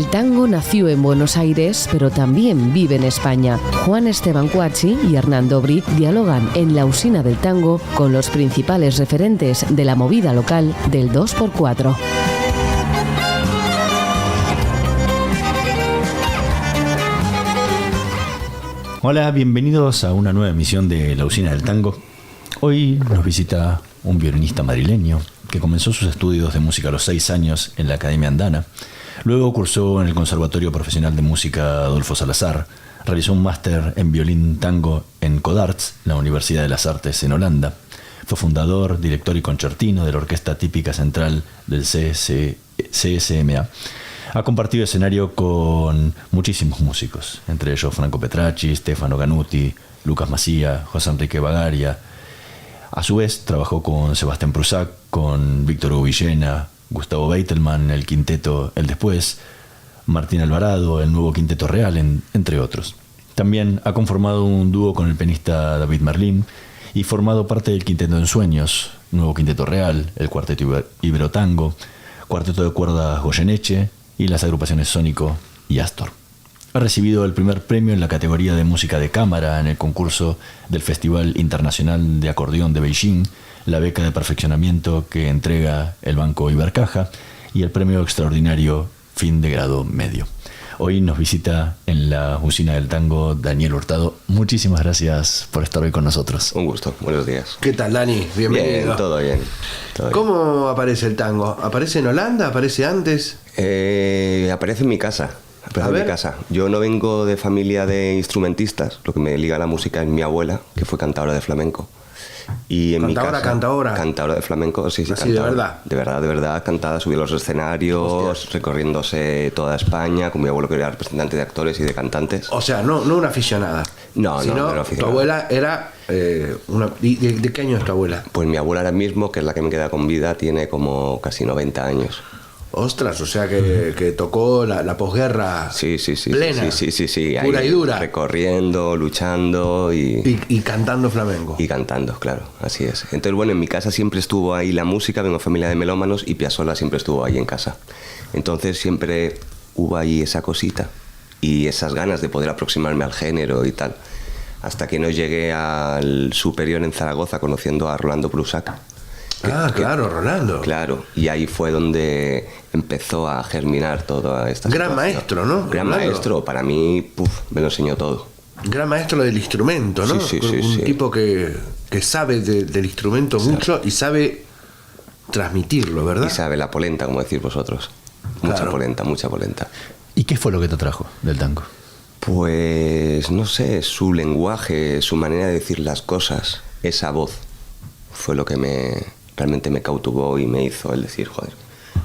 El tango nació en Buenos Aires, pero también vive en España. Juan Esteban Cuazzi y Hernán Dobry dialogan en La Usina del Tango con los principales referentes de la movida local del 2x4. Hola, bienvenidos a una nueva emisión de La Usina del Tango. Hoy nos visita un violinista madrileño que comenzó sus estudios de música a los 6 años en la Academia Andana. Luego cursó en el Conservatorio Profesional de Música Adolfo Salazar. Realizó un máster en violín tango en Codarts, la Universidad de las Artes en Holanda. Fue fundador, director y concertino de la Orquesta Típica Central del CSMA. Ha compartido escenario con muchísimos músicos, entre ellos Franco Petracci, Stefano Ganuti, Lucas Masia, José Enrique Bagaria. A su vez, trabajó con Sebastián Prusac, con Víctor Hugo Villena, Gustavo Beitelman, el quinteto El Después, Martín Alvarado, el nuevo Quinteto Real, entre otros. También ha conformado un dúo con el pianista David Merlín y formado parte del Quinteto Ensueños, nuevo Quinteto Real, el Cuarteto Iberotango, Cuarteto de Cuerdas Goyeneche y las agrupaciones Sónico y Astor. Ha recibido el primer premio en la categoría de música de cámara en el concurso del Festival Internacional de Acordeón de Beijing, la beca de perfeccionamiento que entrega el Banco Ibercaja y el premio extraordinario Fin de Grado Medio. Hoy nos visita en la Usina del Tango Daniel Hurtado. Muchísimas gracias por estar hoy con nosotros. Un gusto, buenos días. ¿Qué tal, Dani? Bienvenido. Bien, todo bien. ¿Cómo aparece el tango? ¿Aparece en Holanda? ¿Aparece antes? Aparece en mi casa. Yo no vengo de familia de instrumentistas. Lo que me liga a la música es mi abuela, que fue cantadora de flamenco. Y en cantadora de flamenco, sí, así cantadora. De verdad, cantada, subió a los escenarios, recorriéndose toda España, con mi abuelo que era representante de actores y de cantantes. O sea, no una aficionada. No era aficionada. Tu abuela era ¿de qué año es tu abuela? Pues mi abuela ahora mismo, que es la que me queda con vida, tiene como casi 90 años. Ostras, o sea que tocó la posguerra plena, sí, pura y dura, recorriendo, luchando y cantando flamenco. Y cantando, claro, así es. Entonces, bueno, en mi casa siempre estuvo ahí la música, vengo de familia de melómanos y Piazzolla siempre estuvo ahí en casa. Entonces siempre hubo ahí esa cosita y esas ganas de poder aproximarme al género y tal. Hasta que no llegué al superior en Zaragoza conociendo a Rolando Prusac. Claro, Rolando. Claro, y ahí fue donde empezó a germinar toda esta Gran situación. Maestro, ¿no? Gran Rolando. maestro, para mí, me lo enseñó todo. Gran maestro del instrumento, ¿no? Sí. Un tipo que sabe del instrumento mucho y sabe transmitirlo, ¿verdad? Y sabe la polenta, como decís vosotros. Mucha polenta. ¿Y qué fue lo que te atrajo del tango? Pues, no sé, su lenguaje, su manera de decir las cosas, esa voz, fue lo que realmente me cautivó y me hizo el decir, joder,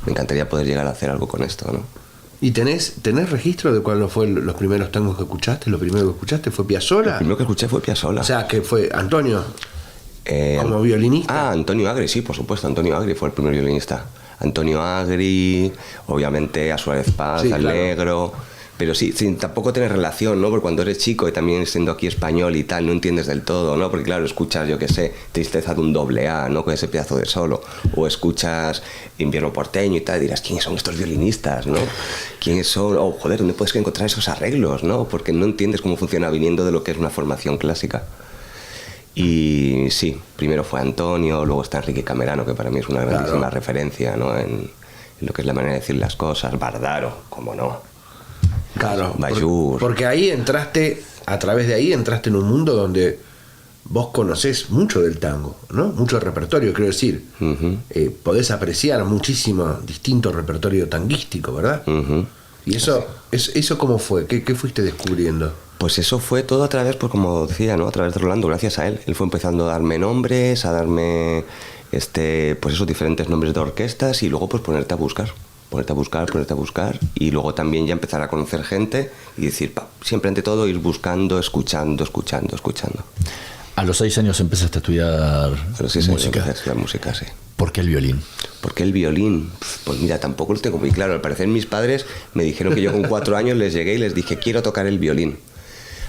me encantaría poder llegar a hacer algo con esto, ¿no? ¿Y tenés registro de cuáles fueron los primeros tangos que escuchaste? ¿Lo primero que escuchaste fue Piazzolla? Lo primero que escuché fue Piazzolla. O sea, que fue Antonio, como violinista. Antonio Agri, sí, por supuesto, Antonio Agri fue el primer violinista. Antonio Agri, obviamente a Suárez Paz, sí, al claro. Negro... Pero sí, sin tampoco tener relación, ¿no? Porque cuando eres chico y también siendo aquí español y tal, no entiendes del todo, ¿no? Porque claro, escuchas, yo qué sé, Tristeza de un doble A, ¿no? Con ese pedazo de solo. O escuchas Invierno porteño y tal, y dirás, ¿quiénes son estos violinistas, no? ¿Quiénes son? Oh, joder, ¿dónde puedes encontrar esos arreglos, no? Porque no entiendes cómo funciona viniendo de lo que es una formación clásica. Y sí, primero fue Antonio, luego está Enrique Camerano, que para mí es una grandísima referencia, ¿no? En lo que es la manera de decir las cosas. Bardaro, cómo no. Claro, Bayur. porque ahí a través de ahí entraste en un mundo donde vos conocés mucho del tango, ¿no? Mucho repertorio, quiero decir. Podés apreciar muchísimo distinto repertorio tanguístico, ¿verdad? ¿Y eso cómo fue? ¿Qué fuiste descubriendo? Pues eso fue todo a través, pues como decía, ¿no? A través de Rolando, gracias a él. Él fue empezando a darme nombres, a darme pues esos diferentes nombres de orquestas y luego pues ponerte a buscar y luego también ya empezar a conocer gente y decir, siempre ante todo ir buscando, escuchando. A los 6 años empezaste a estudiar música. Música, sí. ¿Por qué el violín? ¿Por qué el violín? Pues mira, tampoco lo tengo muy claro. Al parecer mis padres me dijeron que yo con 4 años les llegué y les dije, quiero tocar el violín.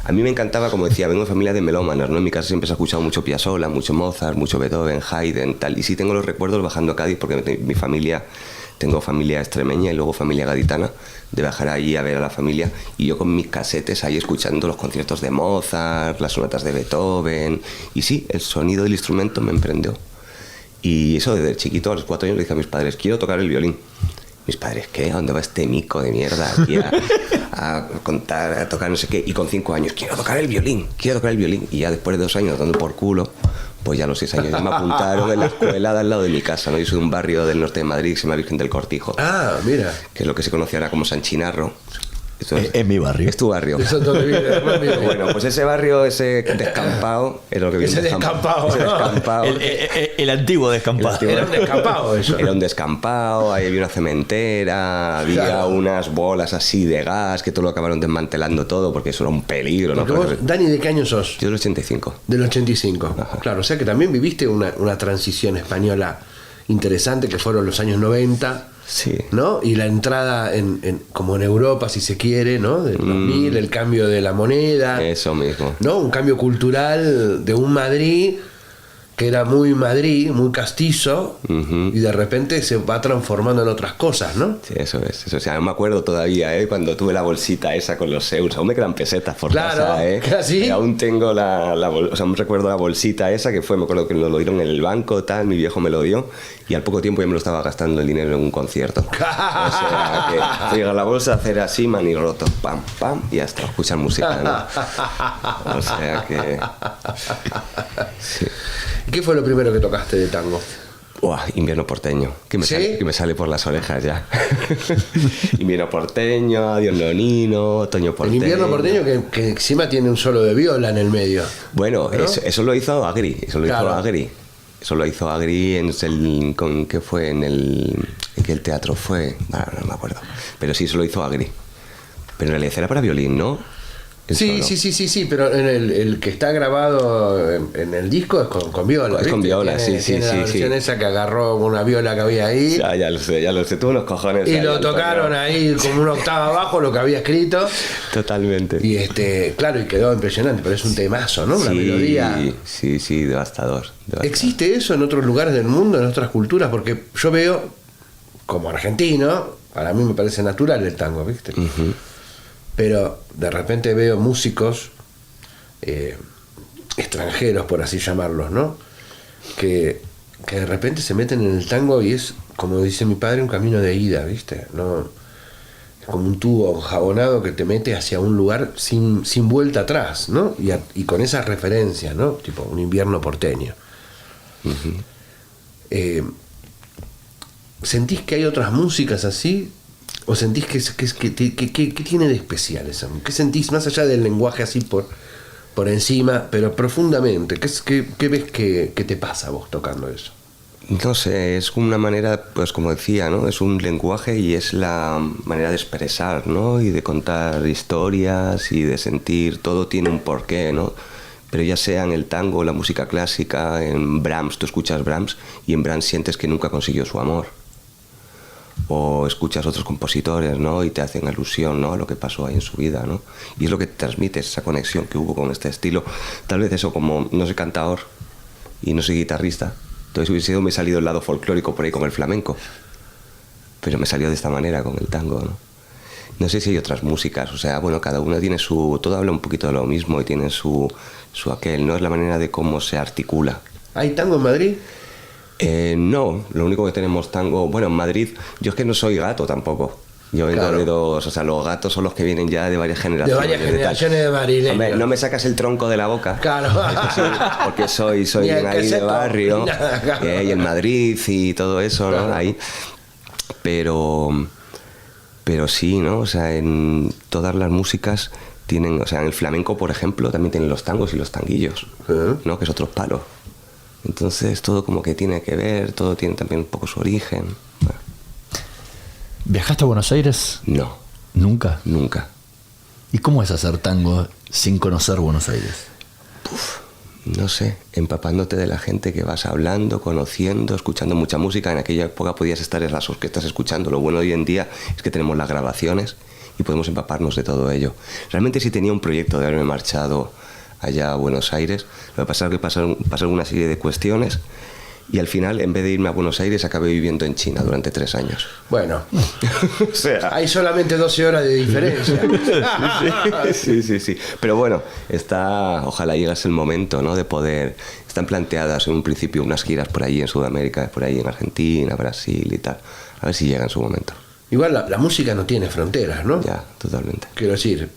A mí me encantaba, como decía, vengo de familia de melómanos, ¿no? En mi casa siempre se ha escuchado mucho Piazzolla, mucho Mozart, mucho Beethoven, Haydn, tal. Y sí tengo los recuerdos bajando a Cádiz porque mi familia tengo familia extremeña y luego familia gaditana, de bajar ahí a ver a la familia, y yo con mis casetes ahí escuchando los conciertos de Mozart, las sonatas de Beethoven, y sí, el sonido del instrumento me emprendió. Y eso desde chiquito, a los 4 años, le dije a mis padres, quiero tocar el violín. Mis padres, ¿qué? ¿A dónde va este mico de mierda aquí a contar, a tocar no sé qué? Y con 5 años, quiero tocar el violín. Y ya después de 2 años dando por culo, pues ya a los 6 años ya me apuntaron en la escuela de al lado de mi casa, ¿no? Yo soy de un barrio del norte de Madrid que se llama Virgen del Cortijo. Ah, mira. Que es lo que se conoce ahora como San Chinarro. Es mi barrio. Es tu barrio. Eso es donde vive, Bueno, pues ese barrio, ese descampado, es lo que viene. Ese descampado, ese ¿no? descampado. El antiguo descampado. Era un descampado eso. Era un descampado, ahí había una cementera, había Claro. unas bolas así de gas que todo lo acabaron desmantelando todo porque eso era un peligro, ¿no? Porque vos, Dani, ¿de qué año sos? Yo del 85. Del 85. Ajá. Claro, o sea que también viviste una transición española interesante que fueron los años 90. Sí. ¿No? Y la entrada como en Europa, si se quiere, ¿no? Del 2000, el cambio de la moneda. Eso mismo. ¿No? Un cambio cultural de un Madrid que era muy Madrid, muy castizo, Ujú. y de repente se va transformando en otras cosas, ¿no? Sí, eso es. Eso, o sea, me acuerdo todavía, cuando tuve la bolsita esa con los euros. Aún me quedan pesetas por Claro, casa, ¿sí? Y aún tengo o sea, me recuerdo la bolsita esa que fue, me acuerdo que nos lo dieron en el banco, tal, mi viejo me lo dio, y al poco tiempo ya me lo estaba gastando el dinero en un concierto. O sea, que fui a la bolsa, hacer así, manirroto, pam, pam, y hasta escuchar música, ¿no? O sea que... Sí. ¿Qué fue lo primero que tocaste de tango? Uah, invierno porteño, que me, ¿Sí? que me sale por las orejas ya. Invierno porteño, adiós nonino, otoño El porteño. invierno porteño que encima tiene un solo de viola en el medio. Bueno, ¿no? eso lo hizo Agri, Claro. Eso lo hizo Agri con ¿qué fue? ¿En qué teatro fue? No me acuerdo. Pero sí, eso lo hizo Agri. Pero en realidad era para violín, ¿no? El Sí, solo. sí, pero en el que está grabado en el disco es con viola. Es con ¿viste? viola, Tiene sí, la versión esa que agarró una viola que había ahí. Ya lo sé, tuvo unos cojones. Y ahí, lo Antonio. tocaron ahí como una octava abajo lo que había escrito. Totalmente. Y claro, y quedó impresionante, pero es un temazo, ¿no? Una melodía. Sí, devastador. ¿Existe eso en otros lugares del mundo, en otras culturas? Porque yo veo, como argentino, para mí me parece natural el tango, ¿viste? Ujú. Pero de repente veo músicos extranjeros, por así llamarlos, ¿no? Que de repente se meten en el tango y es, como dice mi padre, un camino de ida, ¿viste? No, es como un tubo enjabonado que te mete hacia un lugar sin vuelta atrás, ¿no? Y con esas referencias, ¿no? Tipo un invierno porteño. ¿Sentís que hay otras músicas así? ¿O sentís que tiene de especial eso? ¿Qué sentís más allá del lenguaje así por encima, pero profundamente? ¿Qué ves que te pasa a vos tocando eso? No sé, es una manera, pues como decía, ¿no? Es un lenguaje y es la manera de expresar, ¿no? Y de contar historias y de sentir, todo tiene un porqué, ¿no? Pero ya sea en el tango o la música clásica, en Brahms, tú escuchas Brahms y en Brahms sientes que nunca consiguió su amor. O escuchas otros compositores, ¿no? Y te hacen alusión, ¿no? A lo que pasó ahí en su vida, ¿no? Y es lo que te transmite, esa conexión que hubo con este estilo. Tal vez eso, como no soy cantador y no soy guitarrista, entonces me salido el lado folclórico por ahí con el flamenco. Pero me salió de esta manera con el tango, ¿no? No sé si hay otras músicas, o sea, bueno, cada una tiene su... Todo habla un poquito de lo mismo y tiene su aquel, ¿no? Es la manera de cómo se articula. ¿Hay tango en Madrid? No, lo único que tenemos tango... Bueno, en Madrid, yo es que no soy gato tampoco. Yo vengo Claro. de dos... O sea, los gatos son los que vienen ya de varias generaciones. De varias tal. generaciones de madrileños. Hombre, no me sacas el tronco de la boca. Claro. Eso sí, porque soy Ni el ahí de queseto, barrio. ni nada, claro. Y en Madrid y todo eso, ¿no? Claro. Ahí. Pero sí, ¿no? O sea, en todas las músicas tienen... O sea, en el flamenco, por ejemplo, también tienen los tangos y los tanguillos, ¿no? Que es otro palo. Entonces todo como que tiene que ver, todo tiene también un poco su origen. Bueno, ¿Viajaste a Buenos Aires? no, Nunca. nunca. ¿Y cómo es hacer tango sin conocer Buenos Aires? No sé, empapándote de la gente que vas hablando, conociendo, escuchando mucha música. En aquella época podías estar en las orquestas escuchando. Lo bueno hoy en día es que tenemos las grabaciones y podemos empaparnos de todo ello. Realmente sí tenía un proyecto de haberme marchado allá a Buenos Aires. Lo que pasa es que pasaron una serie de cuestiones Y al final, en vez de irme a Buenos Aires, acabé viviendo en China durante 3 años. Bueno, O sea, hay solamente 12 horas de diferencia. sí. Pero bueno, ojalá llegase el momento, ¿no? De poder. Están planteadas en un principio unas giras por ahí en Sudamérica, por ahí en Argentina, Brasil y tal. A ver si llega en su momento. Igual la música no tiene fronteras, ¿no? Ya, totalmente. Quiero decir,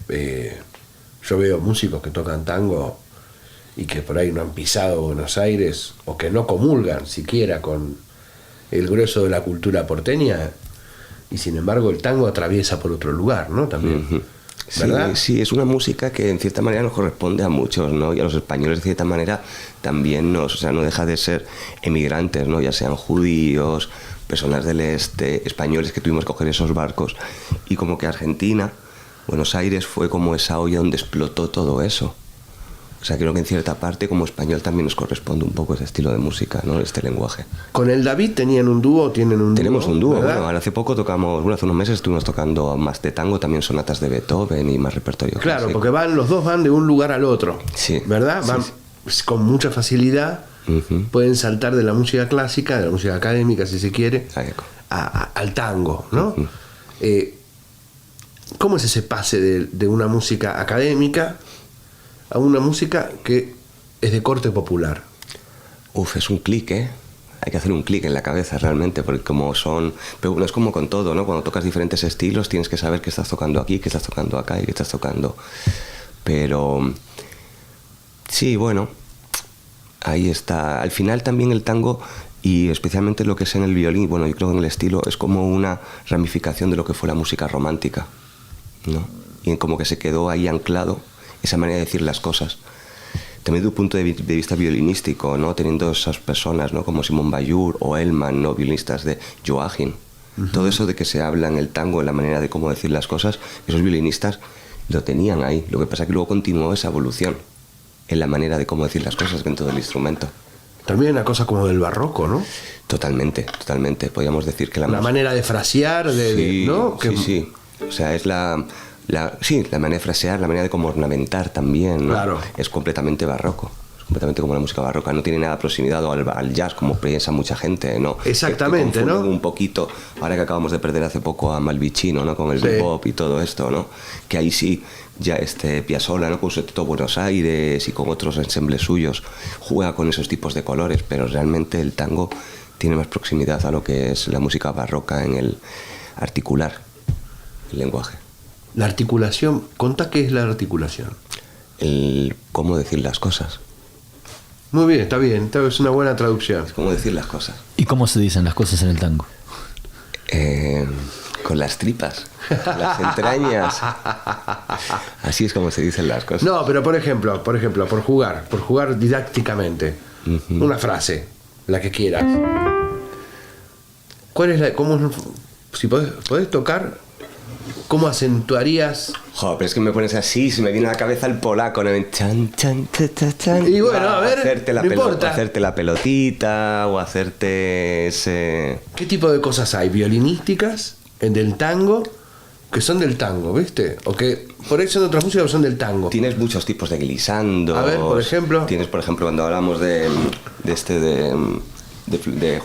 yo veo músicos que tocan tango y que por ahí no han pisado Buenos Aires o que no comulgan siquiera con el grueso de la cultura porteña, y sin embargo el tango atraviesa por otro lugar, ¿no? También. ¿Verdad? Sí, es una música que en cierta manera nos corresponde a muchos, ¿no? Y a los españoles de cierta manera también no deja de ser emigrantes, ¿no? Ya sean judíos, personas del este, españoles que tuvimos que coger esos barcos, y como que Argentina, Buenos Aires fue como esa olla donde explotó todo eso. O sea, creo que en cierta parte como español también nos corresponde un poco ese estilo de música, ¿no? Este lenguaje. ¿Con el David tenían un dúo? ¿Tienen un dúo? Tenemos un dúo, ¿verdad? bueno, hace poco hace unos meses estuvimos tocando más de tango, también sonatas de Beethoven y más repertorio. Claro, clásico. porque los dos van de un lugar al otro, Sí. ¿verdad? Van con mucha facilidad, pueden saltar de la música clásica, de la música académica, si se quiere, al tango, ¿no? ¿Cómo es ese pase de una música académica a una música que es de corte popular? Es un clic, ¿eh? Hay que hacer un clic en la cabeza realmente, porque pero bueno, es como con todo, ¿no? Cuando tocas diferentes estilos tienes que saber qué estás tocando aquí, qué estás tocando acá y qué estás tocando. Pero sí, bueno, ahí está. Al final también el tango, y especialmente lo que es en el violín, bueno, yo creo que en el estilo es como una ramificación de lo que fue la música romántica, ¿no? Y como que se quedó ahí anclado esa manera de decir las cosas. También de un punto de vista violinístico, ¿no? Teniendo esas personas, ¿no? Como Simón Bayur o Elman, ¿no? Violinistas de Joachim. Todo eso de que se habla en el tango, en la manera de cómo decir las cosas, esos violinistas lo tenían ahí. Lo que pasa es que luego continuó esa evolución en la manera de cómo decir las cosas dentro del instrumento. También una cosa como del barroco, ¿no? Totalmente. Podríamos decir que la manera de frasear, sí, ¿no? Sí. O sea, es la manera de frasear, la manera de como ornamentar también, ¿no? Claro. Es completamente barroco. Es completamente como la música barroca. No tiene nada de proximidad al jazz, como piensa mucha gente, ¿no? Exactamente, ¿no? Un poquito, ahora que acabamos de perder hace poco a Malvicino, ¿no? Con el bebop y todo esto, ¿no? Que ahí sí, ya Piazzolla, ¿no? Con su Tito Buenos Aires y con otros ensembles suyos, juega con esos tipos de colores, pero realmente el tango tiene más proximidad a lo que es la música barroca en el articular, el lenguaje. La articulación, contá qué es la articulación. El cómo decir las cosas. Muy bien, está bien, es una buena traducción. Es cómo decir las cosas. ¿Y cómo se dicen las cosas en el tango? Con las tripas, con las entrañas. Así es como se ddicen las cosas. No, pero por ejemplo, por jugar didácticamente, una frase, la que quieras. ¿Cuál es si podés tocar, cómo acentuarías? Pero es que me pones así, se me viene a la cabeza el polaco, ¿no? Chan, chan, chan, chan, chan. Y bueno, a ver, hacerte la pelotita o hacerte ese... ¿Qué tipo de cosas hay violinísticas del tango que son del tango, ¿viste? O que por ahí son de otras músicas que son del tango. Tienes muchos tipos de glissando. A ver, por ejemplo. Tienes, por ejemplo, cuando hablamos de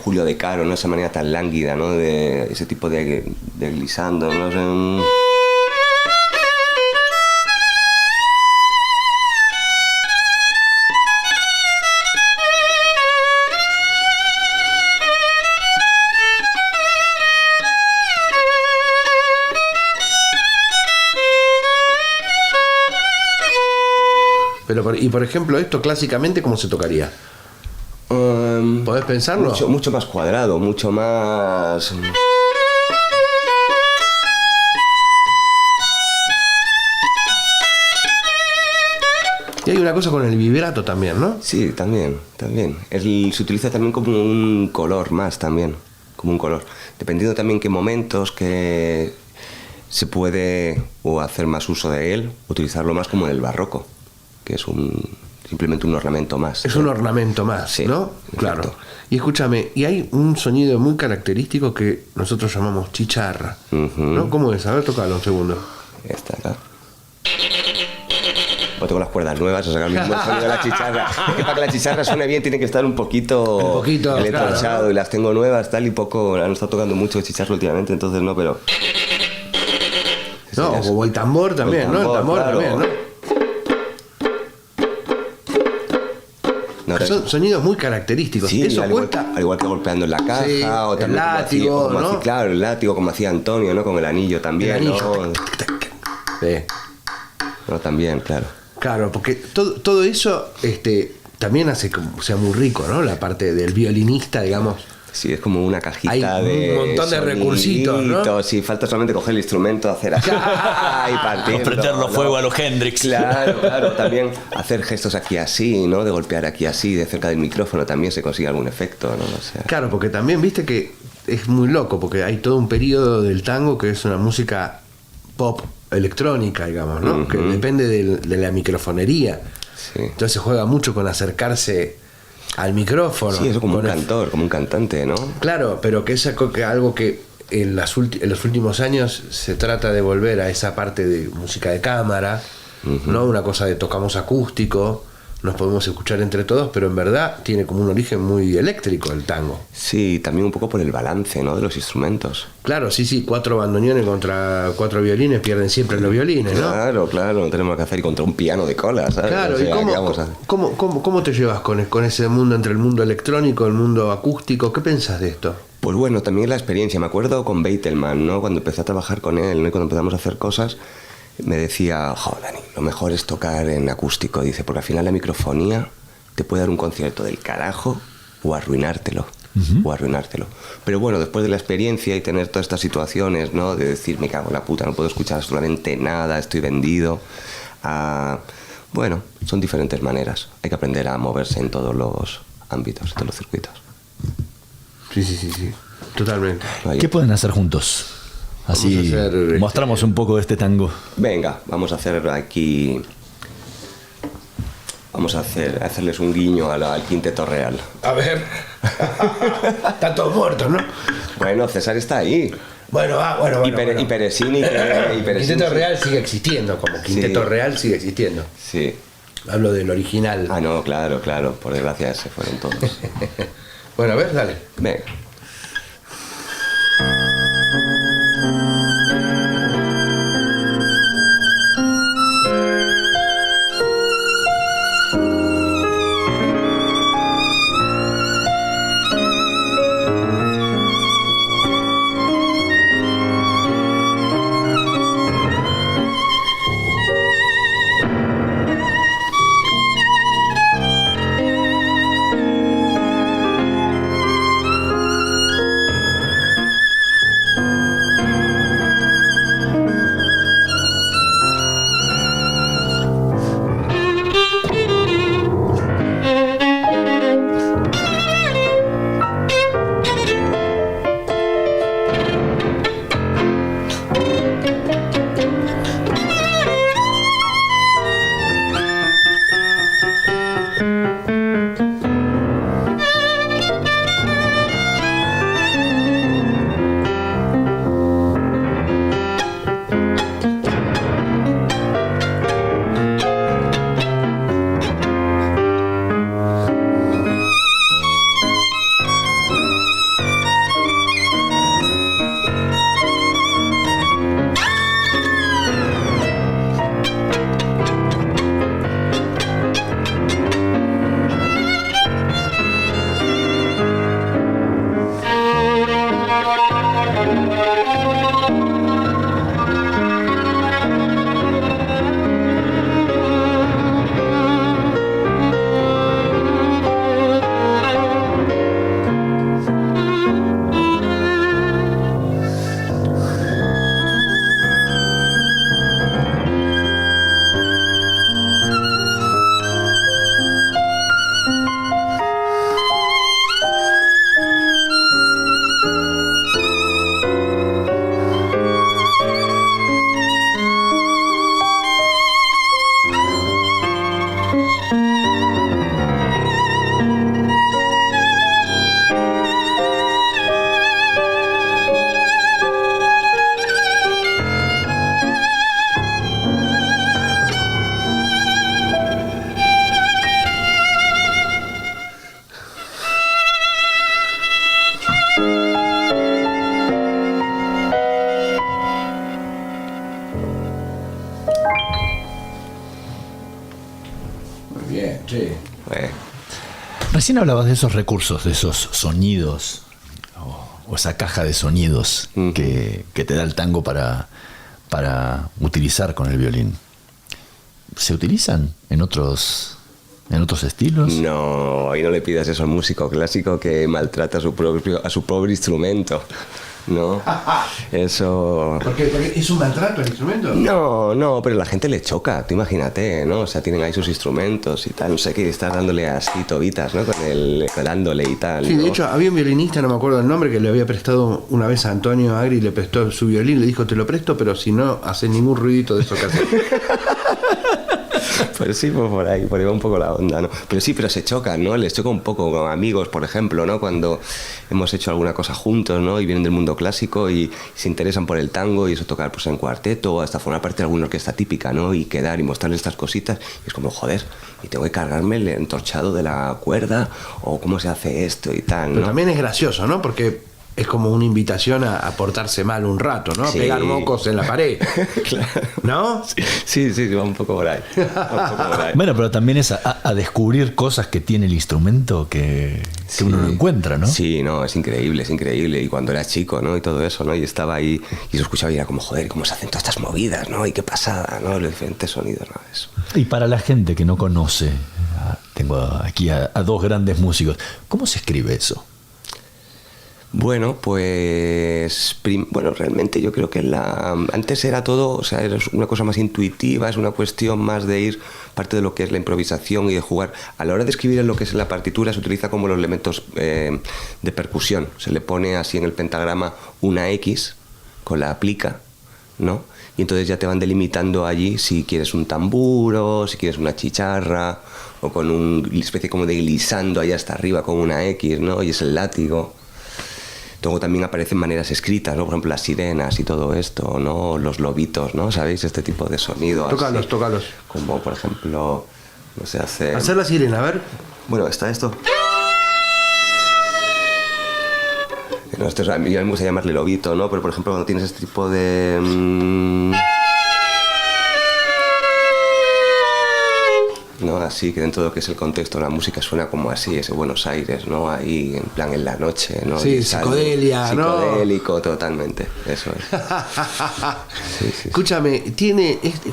Julio De Caro, ¿no? Esa manera tan lánguida, ¿no? De ese tipo de glissando, ¿no? Y por ejemplo, esto clásicamente, ¿cómo se tocaría? ¿Podés pensarlo? Mucho más cuadrado, mucho más... Y hay una cosa con el vibrato también, ¿no? Sí, también. Se utiliza también como un color más también, como un color. Dependiendo también qué momentos que se puede o hacer más uso de él, utilizarlo más como en el barroco, que es simplemente un ornamento más. Es un ornamento más, sí, ¿no? exacto. Claro. Y escúchame, y hay un sonido muy característico que nosotros llamamos chicharra, ¿no? ¿Cómo es? A ver, tócalo un segundo. Esta acá. o tengo las cuerdas nuevas, o sacar el mismo sonido de la chicharra. Es que para que la chicharra suene bien tiene que estar un poquito electronizado, claro, ¿no? Y las tengo nuevas, tal, y poco, han estado tocando mucho chicharra últimamente, entonces no, pero... No, como el tambor también, ¿no? El tambor claro. También, ¿no? Son sonidos muy característicos. Sí, eso al igual que golpeando en la caja, sí, o también el látigo, como ¿no? hacía, claro, el látigo, como hacía Antonio, ¿no? Con el anillo también, el anillo. ¿No? Sí. No, también, claro. Claro, porque todo eso también hace que sea muy rico, ¿no? La parte del violinista, digamos. Sí, es como una cajita de un montón de recursitos, ¿no? Sí, falta solamente coger el instrumento, hacer así y partirlo. Prenderlo fuego a los Hendrix. Claro, también hacer gestos aquí así, ¿no? De golpear aquí así, de cerca del micrófono también se consigue algún efecto, ¿no? O sea, claro, porque también viste que es muy loco, porque hay todo un periodo del tango que es una música pop electrónica, digamos, ¿no? Uh-huh. Que depende de la microfonería. Sí. Entonces se juega mucho con acercarse al micrófono. Sí, eso como un cantor, como un cantante, ¿no? Claro, pero que es algo que en los últimos años se trata de volver a esa parte de música de cámara, uh-huh. ¿no? Una cosa de tocamos acústico, nos podemos escuchar entre todos, pero en verdad tiene como un origen muy eléctrico el tango. Sí, también un poco por el balance, ¿no? De los instrumentos. Claro, sí, 4 bandoneones contra 4 violines pierden siempre los violines, ¿no? Claro, no tenemos que hacer y contra un piano de cola, ¿sabes? Claro, o sea, ¿y cómo te llevas con ese mundo entre el mundo electrónico y el mundo acústico? ¿Qué pensás de esto? Pues bueno, también la experiencia, me acuerdo con Beitelman, ¿no? Cuando empecé a trabajar con él, ¿no? Y cuando empezamos a hacer cosas, me decía, Dani, lo mejor es tocar en acústico, dice, porque al final la microfonía te puede dar un concierto del carajo o arruinártelo. Uh-huh. O arruinártelo. Pero bueno, después de la experiencia y tener todas estas situaciones, ¿no? De decir, me cago en la puta, no puedo escuchar absolutamente nada, estoy vendido. Bueno, son diferentes maneras. Hay que aprender a moverse en todos los ámbitos, en todos los circuitos. Sí. Totalmente. ¿Qué pueden hacer juntos? Así mostramos un poco de este tango. Venga, vamos a hacer aquí... Vamos a hacerles un guiño al Quinteto Real. A ver. Están todos muertos, ¿no? Bueno, César está ahí. Bueno. Y Peresini. El Quinteto Real sigue existiendo, como Quinteto Real sigue existiendo. Sí. Hablo del original. No, claro. Por desgracia se fueron todos. Bueno, a ver, dale. Venga. Muy bien, sí. Recién hablabas de esos recursos, de esos sonidos, o esa caja de sonidos que te da el tango para utilizar con el violín. ¿Se utilizan en otros estilos? No, ahí no le pidas eso al músico clásico que maltrata a su propio instrumento. No, eso... ¿Porque es un maltrato el instrumento? No, pero la gente le choca, tú imagínate, ¿no? O sea, tienen ahí sus instrumentos y tal, no sé qué, estás dándole así tobitas, ¿no? Dándole y tal. Sí, ¿no? de hecho, había un violinista, no me acuerdo el nombre, que le había prestado una vez a Antonio Agri, le prestó su violín, le dijo, te lo presto, pero si no haces ningún ruidito de eso que haces. Pues sí, pues por ahí va un poco la onda, ¿no? Pero sí, pero se chocan, ¿no? Les choca un poco con amigos, por ejemplo, ¿no? Cuando hemos hecho alguna cosa juntos, ¿no? Y vienen del mundo clásico y se interesan por el tango y eso, tocar pues en cuarteto o hasta formar parte de alguna orquesta típica, ¿no? Y quedar y mostrarles estas cositas y es como, joder, y tengo que cargarme el entorchado de la cuerda o cómo se hace esto y tal, ¿no? Pero también es gracioso, ¿no? Porque es como una invitación a portarse mal un rato, ¿no? A pegar mocos en la pared. Claro. ¿No? Sí, va un poco por ahí. Bueno, pero también es a descubrir cosas que tiene el instrumento que uno no encuentra, ¿no? Sí, no, es increíble. Y cuando era chico, ¿no? Y todo eso, ¿no? Y estaba ahí y lo escuchaba y era como, joder, ¿cómo se hacen todas estas movidas, ¿no? Y qué pasada, ¿no? Los diferentes sonidos, ¿no? Eso. Y para la gente que no conoce, tengo aquí a dos grandes músicos, ¿cómo se escribe eso? Bueno, pues realmente yo creo que antes era todo, o sea, era una cosa más intuitiva, es una cuestión más de ir parte de lo que es la improvisación y de jugar. A la hora de escribir en lo que es la partitura se utiliza como los elementos de percusión. Se le pone así en el pentagrama una X con la plica, ¿no? Y entonces ya te van delimitando allí si quieres un tamburo, si quieres una chicharra o con una especie como de glissando ahí hasta arriba con una X, ¿no? Y es el látigo. Luego también aparecen maneras escritas, ¿no? Por ejemplo, las sirenas y todo esto, ¿no? Los lobitos, ¿no? ¿Sabéis? Este tipo de sonido. Tócalos. Como, por ejemplo, no sé, hace... Hacer la sirena, a ver. Bueno, está esto. No, esto a mí me gusta llamarle lobito, ¿no? Pero, por ejemplo, cuando tienes este tipo de... ¿no? Así que dentro de lo que es el contexto de la música suena como así, ese Buenos Aires, ¿no? Ahí en plan en la noche, ¿no? Sí, psicodelia, ¿no? Psicodélico, totalmente, eso es. Sí. Escúchame,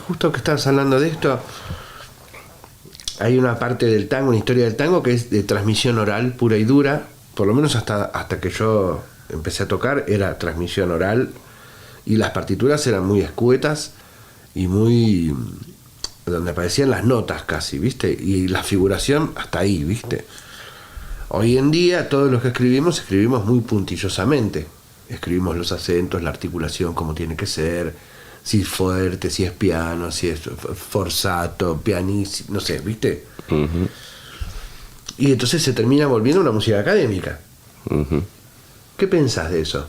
justo que estabas hablando de esto, hay una parte del tango, una historia del tango que es de transmisión oral pura y dura, por lo menos hasta que yo empecé a tocar era transmisión oral y las partituras eran muy escuetas y muy... donde aparecían las notas casi, ¿viste? Y la figuración hasta ahí, ¿viste? Hoy en día todos los que escribimos muy puntillosamente. Escribimos los acentos, la articulación, como tiene que ser, si es fuerte, si es piano, si es forzato, pianissimo, no sé, ¿viste? Uh-huh. Y entonces se termina volviendo una música académica. Uh-huh. ¿Qué pensás de eso?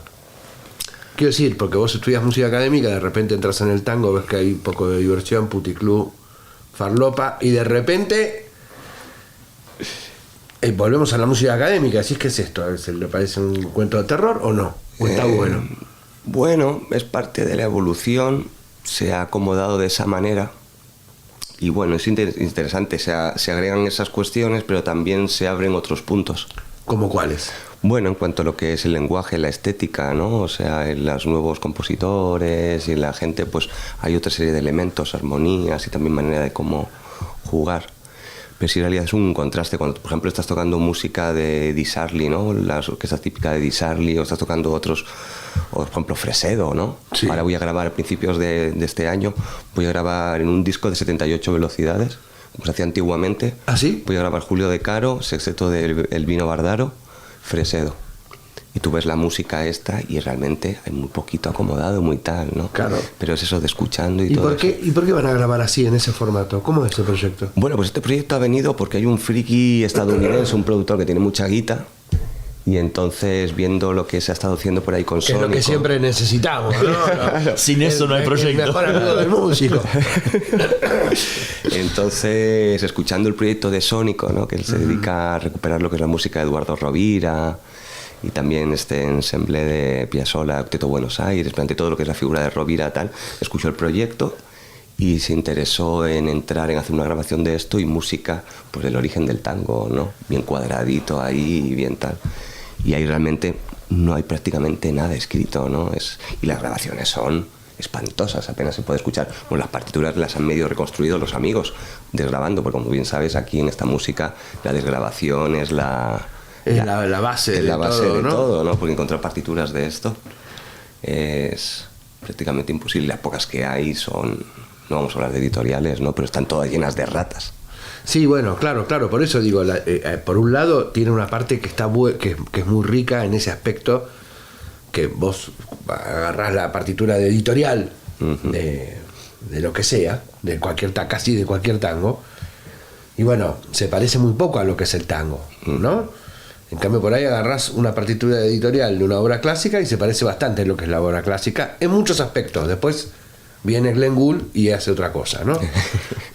Quiero decir, porque vos estudias música académica, de repente entras en el tango, ves que hay un poco de diversión, puticlub, farlopa, y de repente volvemos a la música académica. Así es que es esto, ¿le parece un cuento de terror o no? ¿O está bueno? Bueno, es parte de la evolución, se ha acomodado de esa manera y bueno, es interesante, se agregan esas cuestiones, pero también se abren otros puntos. ¿Cómo cuáles? Bueno, en cuanto a lo que es el lenguaje, la estética, ¿no? O sea, en los nuevos compositores y en la gente, pues hay otra serie de elementos, armonías y también manera de cómo jugar. Pero sí, en realidad es un contraste. Cuando, por ejemplo, estás tocando música de Di Sarli, ¿no? La orquesta típica de Di Sarli, o estás tocando otros, o por ejemplo, Fresedo, ¿no? Sí. Ahora voy a grabar a principios de este año, voy a grabar en un disco de 78 velocidades, como se hacía antiguamente. ¿Ah, sí? Voy a grabar Julio de Caro, sexteto de Elvino Bardaro, Fresedo. Y tú ves la música esta y realmente hay muy poquito acomodado, muy tal, ¿no? Claro. Pero es eso de escuchando y todo eso. ¿Y por qué van a grabar así, en ese formato? ¿Cómo es este proyecto? Bueno, pues este proyecto ha venido porque hay un friki estadounidense, un productor que tiene mucha guita. Y entonces, viendo lo que se ha estado haciendo por ahí con Sónico... Es lo que siempre necesitamos, ¿no? Sin eso no hay proyecto. El mejor amigo del músico. Entonces, escuchando el proyecto de Sónico, ¿no? Que él se dedica a recuperar lo que es la música de Eduardo Rovira y también este ensemble de Piazzolla, Octeto Buenos Aires, durante todo lo que es la figura de Rovira, tal, escucho el proyecto y se interesó en entrar en hacer una grabación de esto y música, pues del origen del tango, ¿no? Bien cuadradito ahí y bien tal. Y ahí realmente no hay prácticamente nada escrito, ¿no? Y las grabaciones son espantosas, apenas se puede escuchar. Pues las partituras las han medio reconstruido los amigos desgrabando, porque como bien sabes, aquí en esta música la desgrabación es la base de todo, ¿no? Porque encontrar partituras de esto es prácticamente imposible. Las pocas que hay son, no vamos a hablar de editoriales, ¿no? Pero están todas llenas de ratas. Sí, bueno, claro, por eso digo, por un lado tiene una parte que está que es muy rica en ese aspecto, que vos agarrás la partitura de editorial de lo que sea, casi de cualquier tango, y bueno, se parece muy poco a lo que es el tango, ¿no? En cambio, por ahí agarrás una partitura editorial de una obra clásica y se parece bastante a lo que es la obra clásica en muchos aspectos. Después viene Glenn Gould y hace otra cosa, ¿no?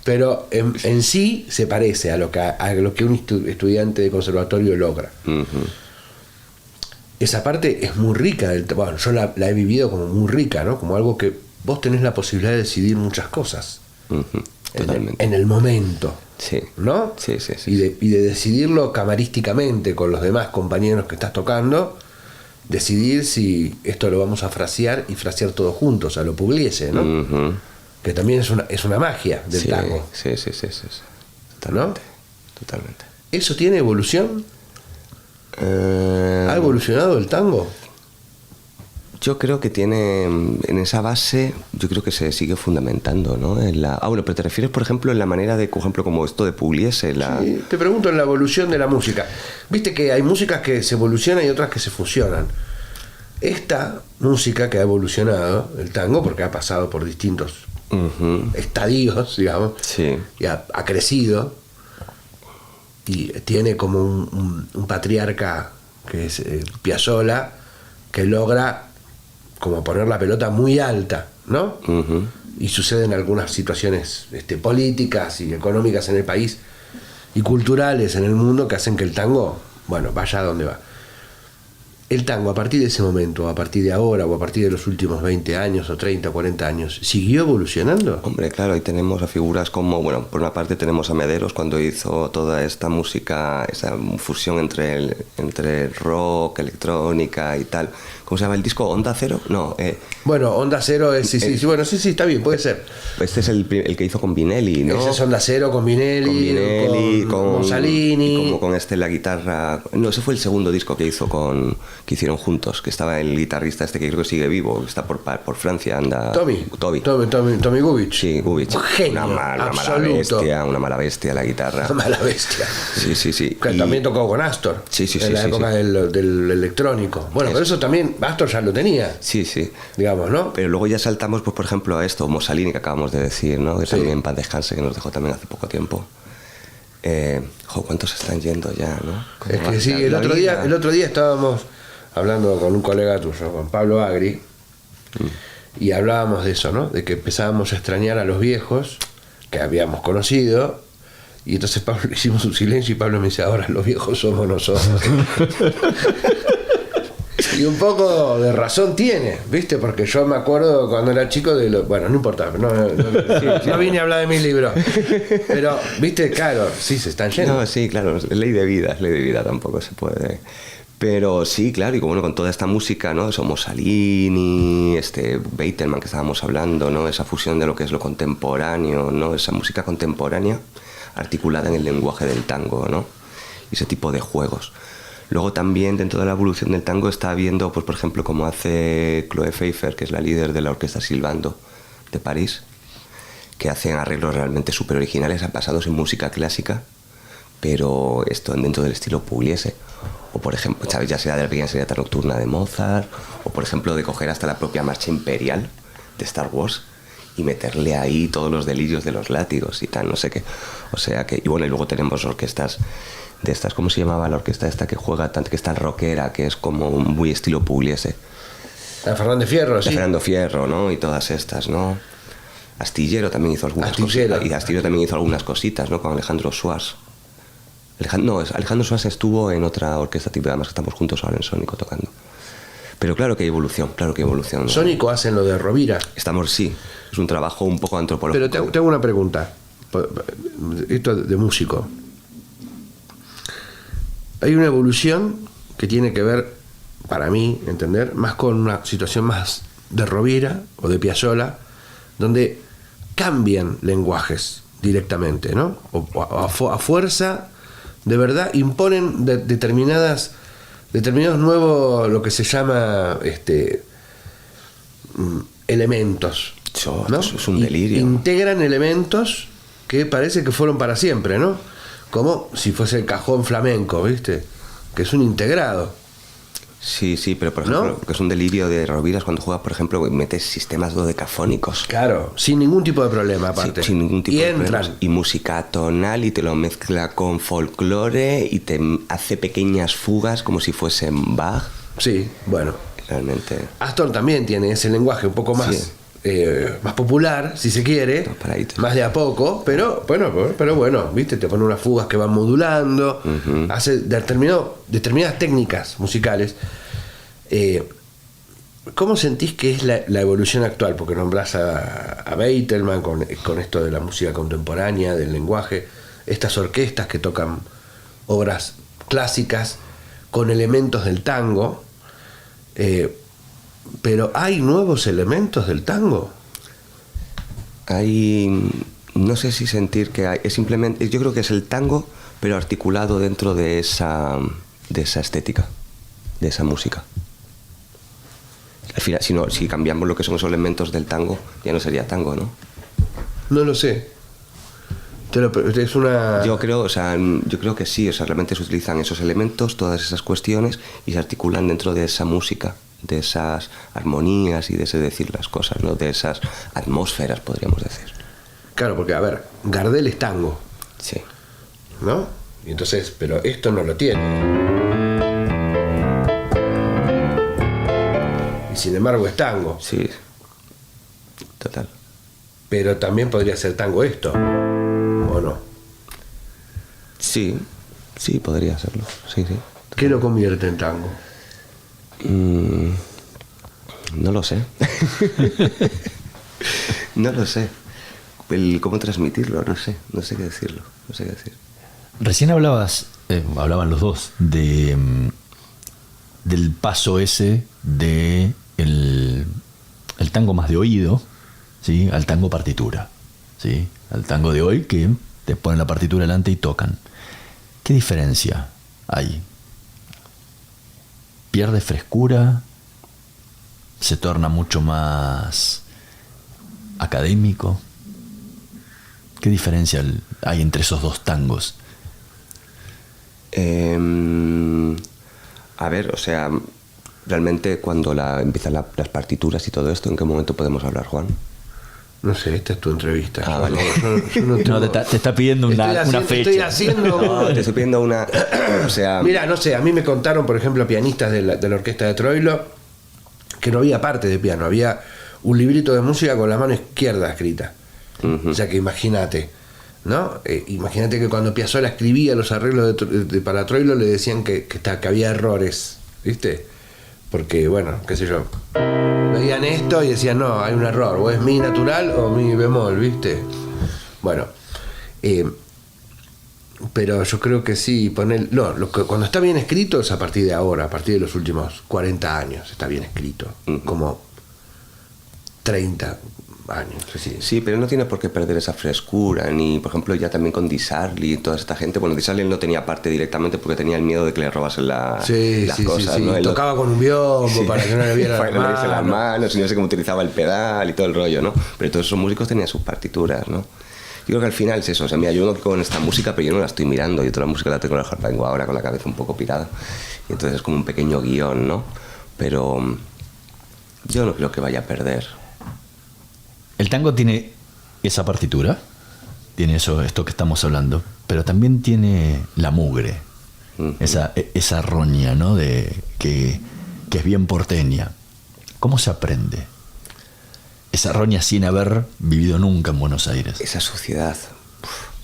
Pero en sí se parece a lo que un estudiante de conservatorio logra. Esa parte es muy rica. Bueno, yo la he vivido como muy rica, ¿no? Como algo que vos tenés la posibilidad de decidir muchas cosas. Totalmente. En el momento. Sí. ¿No? Sí. Y de decidirlo camarísticamente con los demás compañeros que estás tocando, decidir si esto lo vamos a frasear y frasear todos juntos, a lo Pugliese, ¿no? Que también es una magia del tango. Sí. Totalmente. ¿No? Totalmente. ¿Eso tiene evolución? ¿Ha evolucionado el tango? Yo creo que tiene, en esa base, yo creo que se sigue fundamentando, ¿no? Bueno, pero te refieres, por ejemplo, en la manera de, por ejemplo, como esto de Pugliese. Sí, te pregunto en la evolución de la música. Viste que hay músicas que se evolucionan y otras que se fusionan. Esta música que ha evolucionado, el tango, porque ha pasado por distintos estadios, digamos, y ha crecido, y tiene como un patriarca que es Piazzolla, que logra como poner la pelota muy alta, ¿no? Y suceden algunas situaciones políticas y económicas en el país y culturales en el mundo que hacen que el tango, bueno, vaya a donde va. El tango, a partir de ese momento, a partir de ahora, o a partir de los últimos 20 años, o 30, o 40 años, ¿siguió evolucionando? Hombre, claro, ahí tenemos a figuras como, bueno, por una parte tenemos a Mederos cuando hizo toda esta música, esa fusión entre rock, electrónica y tal. ¿Cómo se llama el disco? ¿Onda Cero? No. Bueno, Onda Cero es, bueno, sí, está bien, puede ser. Este es el que hizo con Vinelli, ¿no? Ese es Onda Cero con Vinelli, con Mussolini. Como con la guitarra. No, ese fue el segundo disco que hizo que hicieron juntos, que estaba el guitarrista que creo que sigue vivo, que está por Francia, anda. Tommy Gubich. Sí, Gubich. Genio, una mala bestia la guitarra. Una mala bestia. Sí. Que también tocó con Astor. Sí. En la época del electrónico. Bueno, pero eso también Astor ya lo tenía. Sí. Digamos, ¿no? Pero luego ya saltamos, pues por ejemplo, a esto, Mussolini, que acabamos de decir, ¿no? Que también paz descanse, que nos dejó también hace poco tiempo. ¿Cuántos están yendo ya, no? Es que sí, el otro día estábamos hablando con un colega tuyo, con Pablo Agri, y hablábamos de eso, ¿no? De que empezábamos a extrañar a los viejos que habíamos conocido, y entonces Pablo hicimos un silencio y Pablo me dice, ahora los viejos somos nosotros. Y un poco de razón tiene, ¿viste? Porque yo me acuerdo cuando era chico bueno, no importa, no vine a hablar de mi libro. Pero, ¿viste? Claro, sí, se están yendo. No, sí, claro, es ley de vida, tampoco se puede. Pero sí, claro, y bueno, con toda esta música, ¿no? Somos Salini, Beitelman que estábamos hablando, ¿no? Esa fusión de lo que es lo contemporáneo, ¿no? Esa música contemporánea articulada en el lenguaje del tango, ¿no? Y ese tipo de juegos. Luego también dentro de la evolución del tango está habiendo, pues por ejemplo, como hace Chloé Pfeiffer, que es la líder de la orquesta Silbando de París, que hacen arreglos realmente súper originales, basados en música clásica, pero esto dentro del estilo Pugliese. O por ejemplo, ¿sabes? Ya sea de la pequeña serenata nocturna de Mozart, o por ejemplo de coger hasta la propia marcha imperial de Star Wars y meterle ahí todos los delirios de los látigos y tal, no sé qué. O sea que, y bueno, y luego tenemos orquestas de estas, ¿cómo se llamaba la orquesta esta que juega tanto, que es tan rockera, que es como muy estilo Pugliese? La Fernández Fierro, sí. Fernando Fierro, ¿no? Y todas estas, ¿no? Astillero también hizo algunas cositas. Y Astillero también hizo algunas cositas, ¿no? Con Alejandro Suárez. Alejandro Suárez estuvo en otra orquesta tipo, además que estamos juntos ahora en Sónico tocando. Pero claro que hay evolución, ¿no? Sónico hacen lo de Rovira. Estamos, sí, es un trabajo un poco antropológico. Pero te hago una pregunta. Esto de músico. Hay una evolución que tiene que ver, para mí, entender, más con una situación más de Rovira o de Piazzolla, donde cambian lenguajes directamente, ¿no? A fuerza, de verdad, imponen determinados nuevos, lo que se llama elementos, ¿no? Eso es un delirio. Integran elementos que parece que fueron para siempre, ¿no? Como si fuese el cajón flamenco, ¿viste? Que es un integrado. Sí, pero por ejemplo, ¿no? que es un delirio de Rovira por ejemplo, metes sistemas dodecafónicos. Claro, sin ningún tipo de problema, aparte. Sin ningún tipo y de entran. problemas. Y música tonal, y te lo mezcla con folclore, y te hace pequeñas fugas como si fuesen Bach. Sí, bueno. Realmente. Astor también tiene ese lenguaje un poco más, más popular, si se quiere, más de a poco, pero bueno, ¿viste? Te pone unas fugas que van modulando, hace determinadas técnicas musicales. ¿Cómo sentís que es la evolución actual? Porque nombrás a Beitelman con esto de la música contemporánea, del lenguaje, estas orquestas que tocan obras clásicas con elementos del tango. Pero ¿hay nuevos elementos del tango? No sé si sentir que hay, es simplemente, yo creo que es el tango, pero articulado dentro de esa estética, de esa música. Al final, si cambiamos lo que son esos elementos del tango, ya no sería tango, ¿no? No lo sé. Es una... Yo creo que sí, realmente se utilizan esos elementos, todas esas cuestiones, y se articulan dentro de esa música, de esas armonías y de ese decir las cosas, ¿no? De esas atmósferas, podríamos decir. Claro, porque, a ver, Gardel es tango. Sí. ¿No? Y entonces, pero esto no lo tiene. Y sin embargo es tango. Sí. Total. Pero también podría ser tango esto. ¿O no? Sí, podría serlo. Sí. ¿Qué lo convierte en tango? No lo sé. No lo sé. ¿Cómo transmitirlo? No sé qué decirlo. No sé qué decir. Recién hablaban los dos del paso ese de el tango más de oído, ¿sí? Al tango partitura, ¿sí? Al tango de hoy que te ponen la partitura delante y tocan. ¿Qué diferencia hay? ¿Pierde frescura? ¿Se torna mucho más académico? ¿Qué diferencia hay entre esos dos tangos? A ver, realmente cuando empiezan las partituras y todo esto, ¿en qué momento podemos hablar, Juan? No sé, esta es tu entrevista. Vale. Yo no tengo... No, te está pidiendo una fecha. Estoy haciendo... No, te estoy pidiendo una... Mira, no sé, a mí me contaron, por ejemplo, pianistas de la orquesta de Troilo, que no había parte de piano, había un librito de música con la mano izquierda escrita. O sea que imagínate, ¿no? Imagínate que cuando Piazzolla escribía los arreglos para Troilo le decían que había errores, ¿viste? Porque, bueno, qué sé yo, veían esto y decían, no, hay un error, o es mi natural o mi bemol, ¿viste? Bueno, pero yo creo que sí, cuando está bien escrito es a partir de ahora, a partir de los últimos 40 años está bien escrito, como 30 años. Sí, pero no tiene por qué perder esa frescura, ni por ejemplo ya también con Di Sarli y toda esta gente. Bueno, Di Sarli no tenía parte directamente porque tenía el miedo de que le robasen las cosas. Sí. ¿no? Él tocaba con un biombo para que no le viera las manos y no sé cómo utilizaba el pedal y todo el rollo, ¿no? Pero todos esos músicos tenían sus partituras, ¿no? Yo creo que al final es eso. O sea, mira, yo no con esta música, pero yo no la estoy mirando. Yo toda la música la tengo ahora con la cabeza un poco pirada. Y entonces es como un pequeño guión, ¿no? Pero yo no creo que vaya a perder. El tango tiene esa partitura, tiene esto que estamos hablando, pero también tiene la mugre, esa roña, ¿no? Que es bien porteña. ¿Cómo se aprende? Esa roña sin haber vivido nunca en Buenos Aires. Esa suciedad.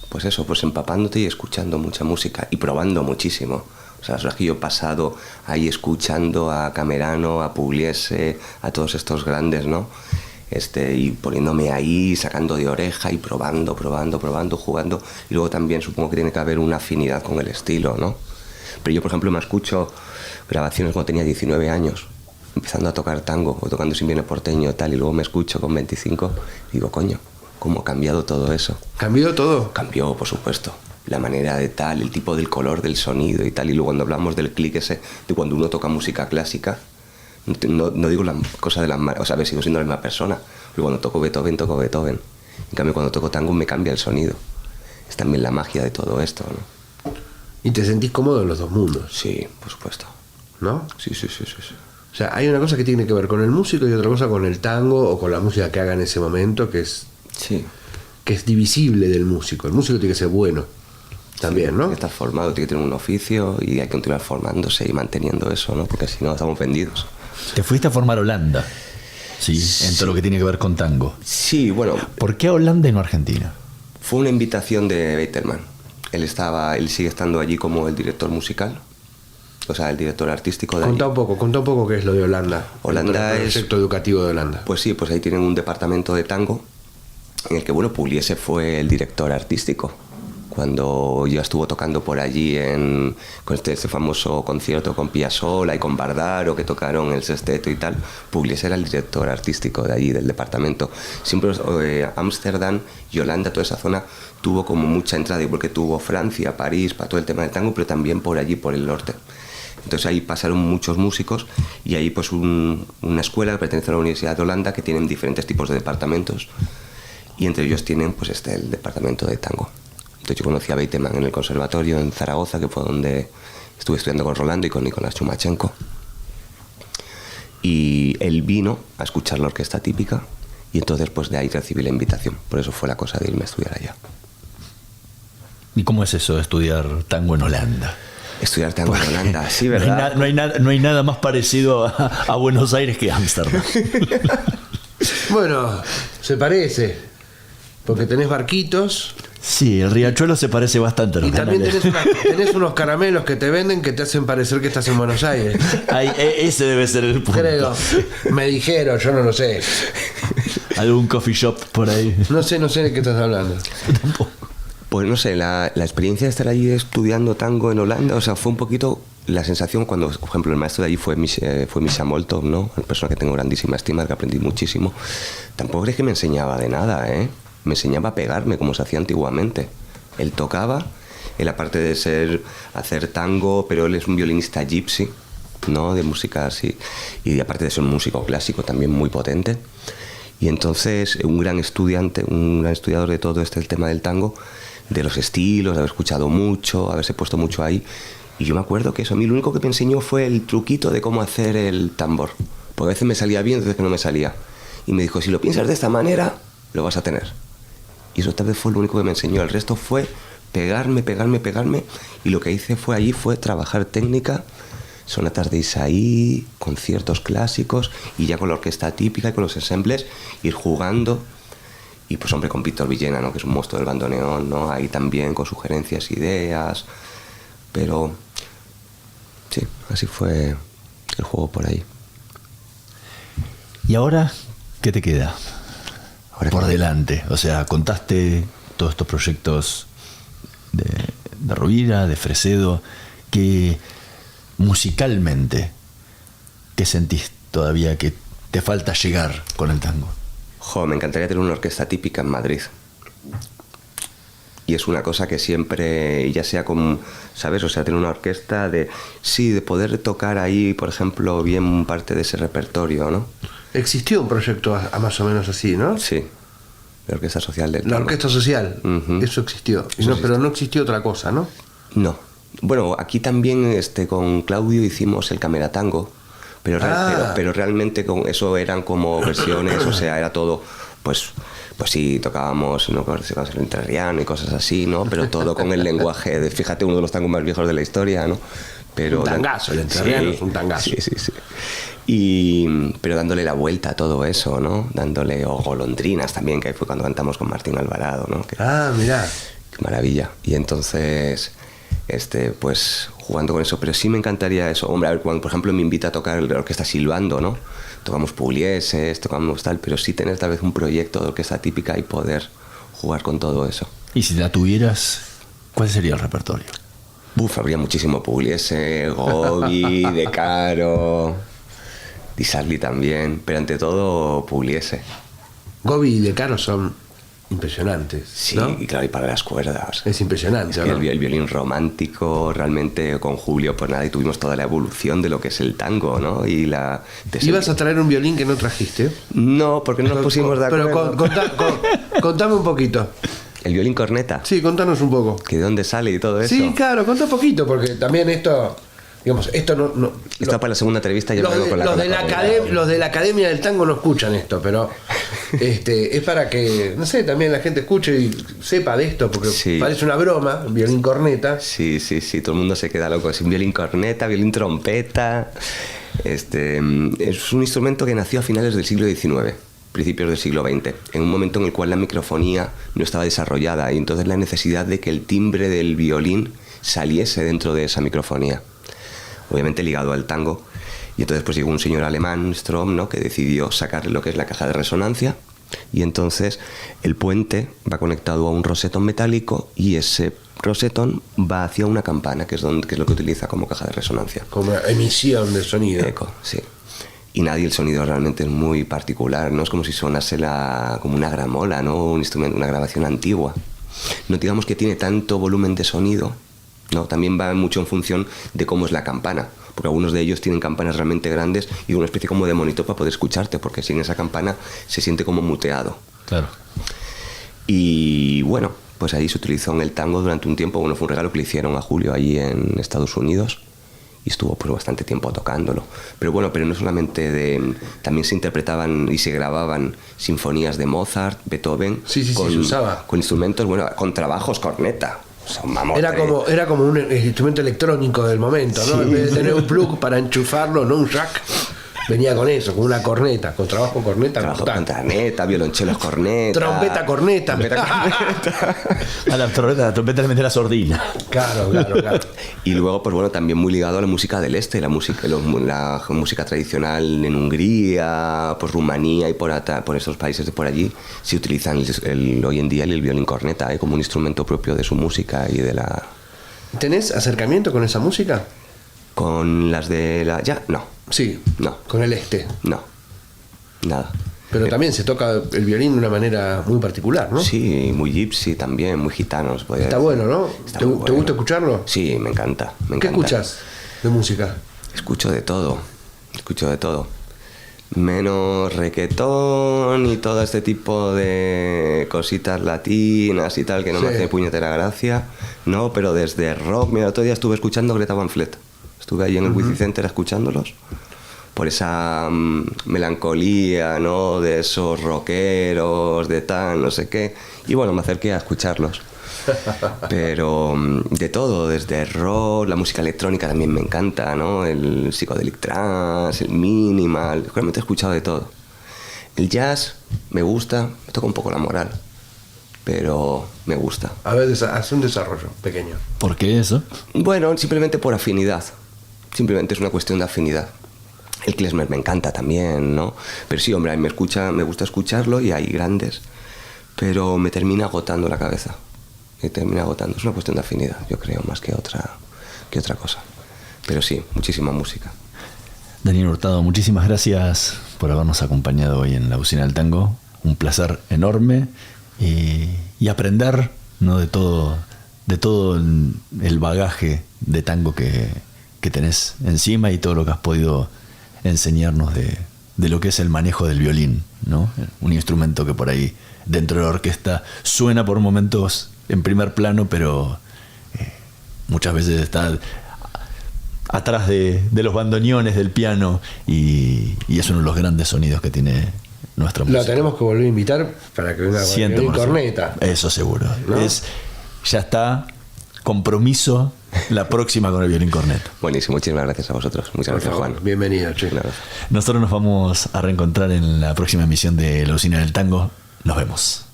Pues eso, pues empapándote y escuchando mucha música y probando muchísimo. O O sea, las horas que yo he pasado ahí escuchando a Camerano, a Pugliese, a todos estos grandes, ¿no? Y poniéndome ahí, sacando de oreja y probando, jugando. Y luego también supongo que tiene que haber una afinidad con el estilo, ¿no? Pero yo, por ejemplo, me escucho grabaciones cuando tenía 19 años, empezando a tocar tango o tocando Sin Viene Porteño y tal, y luego me escucho con 25 y digo, coño, ¿cómo ha cambiado todo eso? ¿Cambió todo? Cambió, por supuesto. La manera de tal, el tipo del color del sonido y tal. Y luego cuando hablamos del clic ese, de cuando uno toca música clásica, no digo la cosa de las manos, o sea, a ver, sigo siendo la misma persona. Pero cuando toco Beethoven, toco Beethoven. En cambio, cuando toco tango me cambia el sonido. Es también la magia de todo esto, ¿no? ¿Y te sentís cómodo en los dos mundos? Sí, por supuesto. ¿No? Sí. O sea, hay una cosa que tiene que ver con el músico y otra cosa con el tango o con la música que haga en ese momento, que es divisible del músico. El músico tiene que ser bueno también, ¿no? Tiene que estar formado, tiene que tener un oficio y hay que continuar formándose y manteniendo eso, ¿no? Porque si no, estamos vendidos. Te fuiste a formar a Holanda, ¿sí? En todo lo que tiene que ver con tango. Sí, bueno. ¿Por qué a Holanda y no a Argentina? Fue una invitación de Beiterman. Él sigue estando allí como el director musical, o sea, el director artístico de Contá un poco qué es lo de Holanda. Holanda el proyecto educativo de Holanda. Pues sí, pues ahí tienen un departamento de tango en el que, bueno, Pugliese fue el director artístico. Cuando ya estuvo tocando por allí con este famoso concierto con Piazzolla y con Bardaro, que tocaron el sexteto y tal, Pugliese era el director artístico de allí, del departamento. Siempre Ámsterdam y Holanda, toda esa zona, tuvo como mucha entrada, porque tuvo Francia, París, para todo el tema del tango, pero también por allí, por el norte. Entonces ahí pasaron muchos músicos y ahí pues una escuela que pertenece a la Universidad de Holanda que tienen diferentes tipos de departamentos y entre ellos tienen pues el departamento de tango. Entonces yo conocí a Beiteman en el conservatorio en Zaragoza, que fue donde estuve estudiando con Rolando y con Nicolás Chumachenko. Y él vino a escuchar la orquesta típica y entonces pues de ahí recibí la invitación. Por eso fue la cosa de irme a estudiar allá. ¿Y cómo es eso de estudiar tango en Holanda? Estudiar tango en Holanda, sí, ¿verdad? No hay nada más parecido a Buenos Aires que Ámsterdam. Bueno, se parece, porque tenés barquitos. Sí, el riachuelo se parece bastante a los y también canales. tenés unos caramelos que te venden que te hacen parecer que estás en Buenos Aires. Ese debe ser el punto. Creo, me dijeron, yo no lo sé. ¿Algún coffee shop por ahí? No sé de qué estás hablando. Tampoco. Pues no sé, la experiencia de estar allí estudiando tango en Holanda, o sea, fue un poquito la sensación cuando, por ejemplo, el maestro de allí fue Misha Moltov, ¿no? Una persona que tengo grandísima estima, que aprendí muchísimo. Tampoco crees que me enseñaba de nada, ¿eh? Me enseñaba a pegarme como se hacía antiguamente. Él tocaba, él aparte de hacer tango, pero él es un violinista gypsy, ¿no? De música así, y aparte de ser un músico clásico también muy potente. Y entonces un gran estudiador de todo el tema del tango, de los estilos, de haber escuchado mucho, haberse puesto mucho ahí. Y yo me acuerdo que eso, a mí lo único que me enseñó fue el truquito de cómo hacer el tambor. Porque a veces me salía bien, a veces que no me salía. Y me dijo, si lo piensas de esta manera, lo vas a tener. Y eso tal vez fue lo único que me enseñó. El resto fue pegarme. Y lo que hice fue trabajar técnica, sonatas de Isaí, conciertos clásicos, y ya con la orquesta típica y con los ensembles, ir jugando. Y pues hombre, con Víctor Villena, ¿no? Que es un monstruo del bandoneón, ¿no? Ahí también con sugerencias, ideas. Pero sí, así fue el juego por ahí. ¿Y ahora qué te queda Ahora por delante? O sea, contaste todos estos proyectos de Rovira, de Fresedo, que musicalmente, ¿qué sentís todavía que te falta llegar con el tango? Me encantaría tener una orquesta típica en Madrid. Y es una cosa que siempre, ya sea como, ¿sabes? O sea, tener una orquesta de poder tocar ahí, por ejemplo, bien parte de ese repertorio, ¿no? Existió un proyecto más o menos así, ¿no? Sí, la orquesta social del tango. La orquesta social, eso existió. Pero no existió otra cosa, ¿no? No. Bueno, aquí también con Claudio hicimos el Cameratango, pero realmente con eso eran como versiones, o sea, era todo, pues sí, tocábamos, ¿no? El entrerriano y cosas así, ¿no? Pero todo con el lenguaje de, fíjate, uno de los tangos más viejos de la historia, ¿no? Pero un tangazo, el entrerriano es un tangazo. Sí. Pero dándole la vuelta a todo eso, ¿no? Dándole, o golondrinas también, que ahí fue cuando cantamos con Martín Alvarado, ¿no? Mirá. Qué maravilla. Y entonces pues jugando con eso. Pero sí me encantaría eso. Hombre, a ver, cuando por ejemplo me invita a tocar la orquesta silbando, ¿no? Tocamos Puglieses, tocamos tal, pero sí tener tal vez un proyecto de orquesta típica y poder jugar con todo eso. Y si la tuvieras, ¿cuál sería el repertorio? Habría muchísimo Pugliese, Gobi, De Caro, Di Sarli también, pero ante todo Pugliese. Gobi y De Caro son impresionantes, Sí, ¿no? y claro, y para las cuerdas. Es impresionante, Es que ¿no? el violín romántico, realmente con Julio, pues nada, y tuvimos toda la evolución de lo que es el tango, ¿no? Y ¿Ibas a traer un violín que no trajiste? No, porque no nos pusimos de acuerdo. Pero contame un poquito. El violín corneta. Sí, contanos un poco. ¿Que de dónde sale y todo eso? Sí, claro, contá un poquito, porque también esto, digamos, esto no Esto para la segunda entrevista ya los, vengo de, con la los, con de la la corneta. los de la Academia del Tango no escuchan esto, pero es para que, no sé, también la gente escuche y sepa de esto, porque Sí. parece una broma, un violín corneta. Sí, todo el mundo se queda loco. Es un violín corneta, violín trompeta. Es un instrumento que nació a finales del siglo XIX, principios del siglo XX, en un momento en el cual la microfonía no estaba desarrollada y entonces la necesidad de que el timbre del violín saliese dentro de esa microfonía, obviamente ligado al tango. Y entonces pues llegó un señor alemán, Strom, ¿no?, que decidió sacar lo que es la caja de resonancia, y entonces el puente va conectado a un rosetón metálico y ese rosetón va hacia una campana, que es lo que utiliza como caja de resonancia. Como emisión de sonido. Eco, sí. Y nadie, el sonido realmente es muy particular, no es como si sonase como una gramola, ¿no?, un instrumento, una grabación antigua. No digamos que tiene tanto volumen de sonido, ¿no? También va mucho en función de cómo es la campana, porque algunos de ellos tienen campanas realmente grandes y una especie como de monitor para poder escucharte, porque sin esa campana se siente como muteado. Claro. Y bueno, pues ahí se utilizó en el tango durante un tiempo. Bueno, fue un regalo que le hicieron a Julio allí en Estados Unidos y estuvo pues bastante tiempo tocándolo. Pero bueno, pero no solamente también se interpretaban y se grababan sinfonías de Mozart, Beethoven, Sí, se usaba. con instrumentos, bueno, con trabajos corneta. O sea, vamos, Era como un instrumento electrónico del momento, ¿no? Sí. En vez de tener un plug para enchufarlo, no un jack, venía con eso, con una corneta, con trabajo corneta. trabajo con importante. corneta, violonchelos corneta. Trompeta corneta. A la trompeta le mete la sordina. Claro. Y luego, pues bueno, también muy ligado a la música del este, la música tradicional en Hungría, pues Rumanía y por esos países de por allí, se utilizan hoy en día el violín corneta, como un instrumento propio de su música y de la... ¿Tenés acercamiento con esa música? Con las de la... ¿Ya? No, Sí. No. Con el este. no, nada. Pero también se toca el violín de una manera muy particular, ¿no? Sí, muy gypsy también, muy gitano. se podría Está decir. bueno, ¿no? Está ¿Te muy gusta bueno. escucharlo? Sí, me encanta. ¿Qué escuchas de música? Escucho de todo, menos reggaetón y todo este tipo de cositas latinas y tal que no Sí. me hace puñetera gracia, no, pero desde rock. Mira, el otro día estuve escuchando Greta Van Fleet, estuve ahí en el Withy Center escuchándolos por esa melancolía, ¿no?, de esos rockeros, de tal, no sé qué, y bueno, me acerqué a escucharlos. Pero de todo, desde rock, la música electrónica también me encanta, ¿no? El psychedelic trance, el minimal, realmente he escuchado de todo. El jazz me gusta, me toca un poco la moral, pero me gusta. A ver, haz un desarrollo pequeño. ¿Por qué eso? Bueno, simplemente por afinidad, simplemente es una cuestión de afinidad. El klezmer me encanta también, ¿no? Pero sí, hombre, a mí me gusta escucharlo y hay grandes, pero me termina agotando la cabeza. Es una cuestión de afinidad, yo creo, más que otra cosa. Pero sí, muchísima música. Daniel Hurtado, muchísimas gracias por habernos acompañado hoy en La Usina del Tango. Un placer enorme y aprender, ¿no?, de todo el bagaje de tango que tenés encima y todo lo que has podido enseñarnos de lo que es el manejo del violín, ¿no? Un instrumento que por ahí dentro de la orquesta suena por momentos en primer plano, pero muchas veces está atrás de los bandoneones del piano y es uno de los grandes sonidos que tiene nuestra música. Lo tenemos que volver a invitar para que venga con el violín corneta. Eso seguro, ¿no? Ya está, compromiso la próxima con el violín corneta. Buenísimo, muchísimas gracias a vosotros. Muchas Por gracias, favor, Juan. bienvenido, che. Nada. Nosotros nos vamos a reencontrar en la próxima emisión de La Usina del Tango. Nos vemos.